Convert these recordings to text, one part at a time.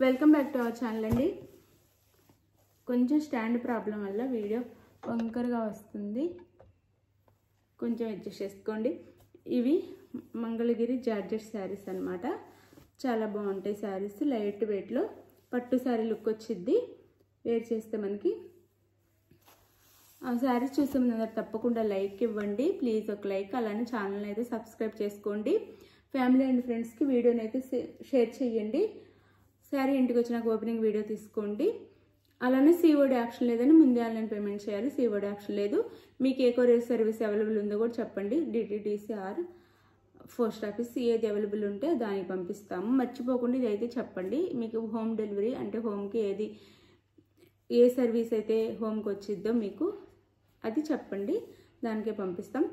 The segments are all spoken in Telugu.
Welcome back to our channel అండి. కొంచెం స్టాండ్ ప్రాబ్లం వల్ల వీడియో వంకరగా వస్తుంది, కొంచెం అడ్జస్ట్ చేసుకోండి. ఇవి మంగళగిరి జార్జెట్ శారీస్ అన్నమాట. చాలా బాగుంటాయి శారీస్, లైట్ వెయిట్లో పట్టు శారీ లుక్ వచ్చిద్ది వేర్ చేస్తే మనకి. ఆ శారీస్ చూసే ముందు తప్పకుండా లైక్ ఇవ్వండి ప్లీజ్, ఒక లైక్. అలానే ఛానల్ అయితే సబ్స్క్రైబ్ చేసుకోండి. ఫ్యామిలీ అండ్ ఫ్రెండ్స్కి వీడియోని అయితే షేర్ చేయండి. శారీ ఇంటికి వచ్చినాక ఓపెనింగ్ వీడియో తీసుకోండి. అలానే సిఓడి ఆప్షన్ లేదని ముందే ఆన్లైన్ పేమెంట్ చేయాలి. సిఓడి ఆప్షన్ లేదు. మీకు ఏ కొరియర్ సర్వీస్ అవైలబుల్ ఉందో కూడా చెప్పండి. డిటిడిసి ఆర్ పోస్ట్ ఆఫీస్ ఏది అవైలబుల్ ఉంటే దానికి పంపిస్తాము. మర్చిపోకుండా ఇది అయితే చెప్పండి. మీకు హోమ్ డెలివరీ అంటే హోమ్కి ఏ సర్వీస్ అయితే హోమ్కి వచ్చిద్దో మీకు అది చెప్పండి, దానికే పంపిస్తాం.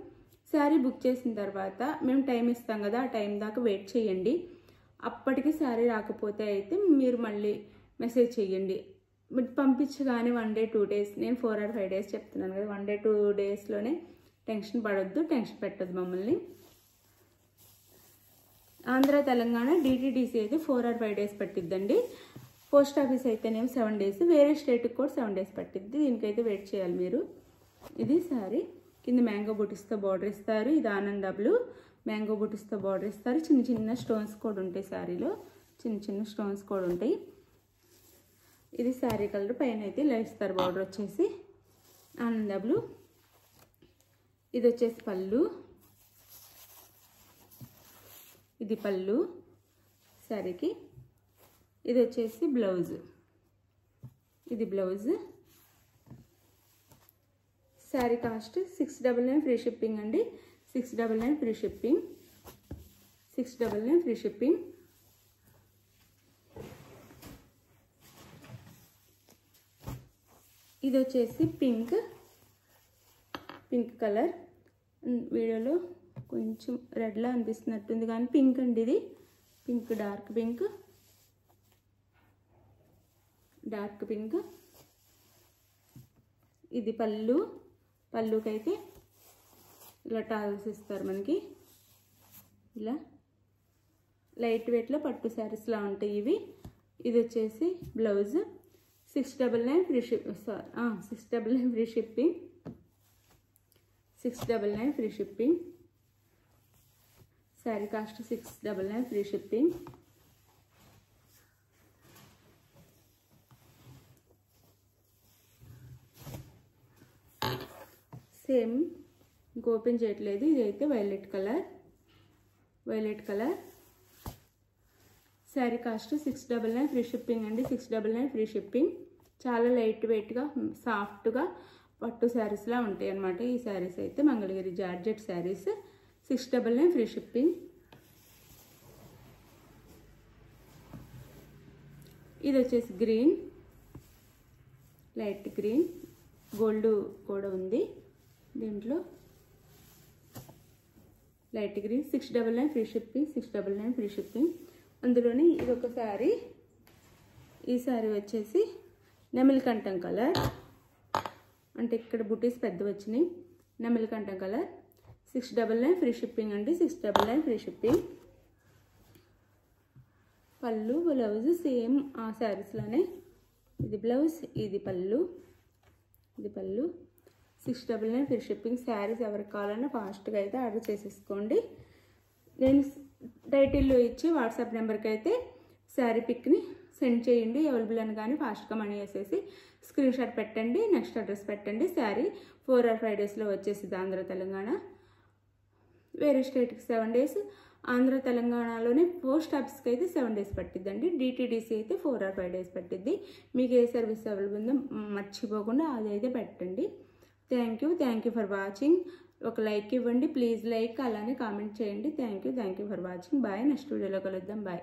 శారీ బుక్ చేసిన తర్వాత మేము టైం ఇస్తాం కదా, ఆ టైం దాకా వెయిట్ చేయండి. అప్పటికి శారీ రాకపోతే అయితే మీరు మళ్ళీ మెసేజ్ చేయండి. పంపించగానే 1 day 2 days, నేను 4 or 5 days చెప్తున్నాను కదా, 1 day 2 daysలోనే టెన్షన్ పడొద్దు, టెన్షన్ పెట్టద్దు మమ్మల్ని. ఆంధ్ర తెలంగాణ డిటిడిసి అయితే 4 or 5 days పట్టిద్దండి. పోస్ట్ ఆఫీస్ అయితేనేమో 7 days, వేరే స్టేట్కి కూడా 7 days పట్టిద్ది. దీనికైతే వెయిట్ చేయాలి మీరు. ఇది శారీ కింద మ్యాంగో బుటీస్తో బార్డర్ ఇస్తారు. ఇది ఆనంద్ డబ్లు మ్యాంగో బుటీస్తో బార్డర్ ఇస్తారు. చిన్న చిన్న స్టోన్స్ కూడా ఉంటాయి శారీలో, చిన్న చిన్న స్టోన్స్ కూడా ఉంటాయి. ఇది శారీ కలర్, పైన అయితే ఇలా ఇస్తారు బార్డర్ వచ్చేసి ఆనంద్ డబ్లు. ఇది వచ్చేసి పళ్ళు, ఇది పళ్ళు శారీకి. ఇది వచ్చేసి బ్లౌజ్, ఇది blouse. Sari cost 699 free shipping అండి. 699 ఫ్రీ షిప్పింగ్, 699 ఫ్రీ షిప్పింగ్. ఇది వచ్చేసి పింక్ కలర్. వీడియోలో కొంచెం రెడ్లా అనిపిస్తున్నట్టుంది కానీ పింక్ అండి. ఇది pink, dark pink, dark pink. ఇది పళ్ళుకైతే ఇలా టాల్స్ ఇస్తారు మనకి. ఇలా లైట్ వెయిట్లో పట్టు శారీస్లా ఉంటాయి ఇవి. ఇది వచ్చేసి blouse. 699 free shipping, 699 free shipping, 699 free shipping. Sari cost 699 free shipping. Same ఇంక ఓపెన్ చేయట్లేదు. ఇది అయితే violet colour. Sari cost 699 free shipping అండి. 699 ఫ్రీ షిప్పింగ్. చాలా లైట్ వెయిట్గా సాఫ్ట్గా పట్టు శారీస్లా ఉంటాయి అన్నమాట ఈ శారీస్ అయితే. Mangalagiri georgette saris 699 free shipping. ఇది వచ్చేసి గ్రీన్, లైట్ గ్రీన్, గోల్డ్ కూడా ఉంది దీంట్లో. Light green 699 free shipping, 699 free shipping. అందులోని ఇది ఒక శారీ. ఈ శారీ వచ్చేసి నెమలికంఠం కలర్, అంటే ఇక్కడ బుటీస్ పెద్ద వచ్చినాయి. నెమలికంఠం కలర్ 699 ఫ్రీ షిప్పింగ్ అండి. 699 ఫ్రీ షిప్పింగ్. పళ్ళు బ్లౌజ్ సేమ్ ఆ శారీస్లోనే. ఇది బ్లౌజ్, ఇది పళ్ళు, ఇది పళ్ళు. 699 ఫ్రీ షిప్పింగ్. శారీస్ ఎవరికి కావాలన్నా ఫాస్ట్గా అయితే ఆర్డర్ చేసేసుకోండి. నేను టైటిల్లో ఇచ్చి వాట్సాప్ నెంబర్కి అయితే శారీ పిక్ని సెండ్ చేయండి. అవైలబుల్ అని కానీ ఫాస్ట్గా మనీ వేసేసి స్క్రీన్ షాట్ పెట్టండి, నెక్స్ట్ అడ్రస్ పెట్టండి. శారీ 4 or 5 daysలో వచ్చేసింది ఆంధ్ర తెలంగాణ. వేరే స్టేట్కి 7 days, ఆంధ్ర తెలంగాణలోనే పోస్ట్ ఆఫీస్కి అయితే 7 days పట్టిద్దండి. డిటిడిసి అయితే 4 or 5 days పట్టిద్ది. మీకు ఏ సర్వీస్ అవైలబుల్ ఉందో మర్చిపోకుండా అది అయితే పెట్టండి. Thank you for watching. ఒక లైక్ ఇవ్వండి ప్లీజ్, లైక్. అలానే కామెంట్ చేయండి. Thank you for watching. Bye. Next వీడియోలో కలుద్దాం. బాయ్.